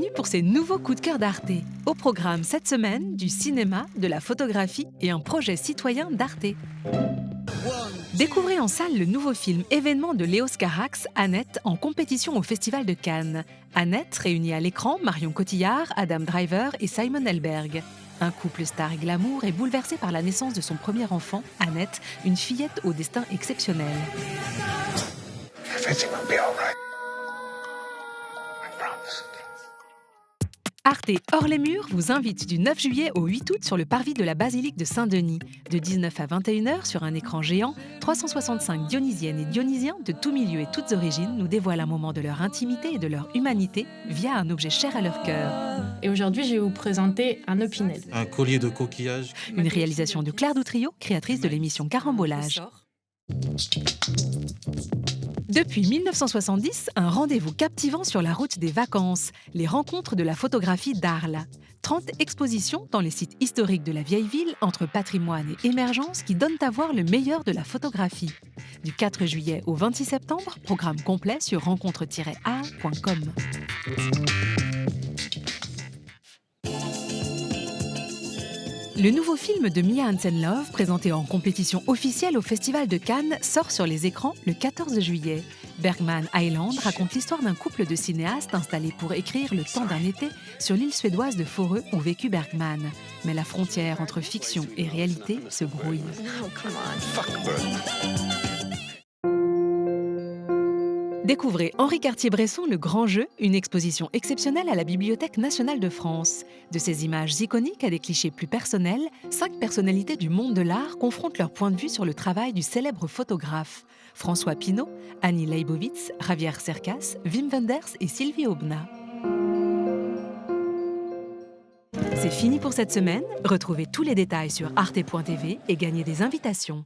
Bienvenue pour ces nouveaux coups de cœur d'Arte. Au programme cette semaine, du cinéma, de la photographie et un projet citoyen d'Arte. Découvrez en salle le nouveau film événement de Léos Carax, Annette, en compétition au Festival de Cannes. Annette réunit à l'écran Marion Cotillard, Adam Driver et Simon Helberg. Un couple star et glamour est bouleversé par la naissance de son premier enfant, Annette, une fillette au destin exceptionnel. Everything will be all right. I promise. Arte Hors les murs vous invite du 9 juillet au 8 août sur le parvis de la basilique de Saint-Denis. De 19 à 21h, sur un écran géant, 365 dionysiennes et dionysiens de tous milieux et toutes origines nous dévoilent un moment de leur intimité et de leur humanité via un objet cher à leur cœur. Et aujourd'hui, je vais vous présenter un opinel. Un collier de coquillages. Une réalisation de Claire Doutrio, créatrice de l'émission Carambolage. Depuis 1970, un rendez-vous captivant sur la route des vacances, les rencontres de la photographie d'Arles. 30 expositions dans les sites historiques de la vieille ville entre patrimoine et émergence qui donnent à voir le meilleur de la photographie. Du 4 juillet au 26 septembre, programme complet sur rencontre-a.com. Le nouveau film de Mia Hansen-Løve, présenté en compétition officielle au Festival de Cannes, sort sur les écrans le 14 juillet. Bergman Island raconte l'histoire d'un couple de cinéastes installés pour écrire Le temps d'un été sur l'île suédoise de Fårö où vécut Bergman. Mais la frontière entre fiction et réalité se brouille. Découvrez Henri Cartier-Bresson Le Grand Jeu, une exposition exceptionnelle à la Bibliothèque nationale de France. De ces images iconiques à des clichés plus personnels, 5 personnalités du monde de l'art confrontent leur point de vue sur le travail du célèbre photographe. François Pinault, Annie Leibovitz, Javier Cercas, Wim Wenders et Sylvie Aubenas. C'est fini pour cette semaine. Retrouvez tous les détails sur arte.tv et gagnez des invitations.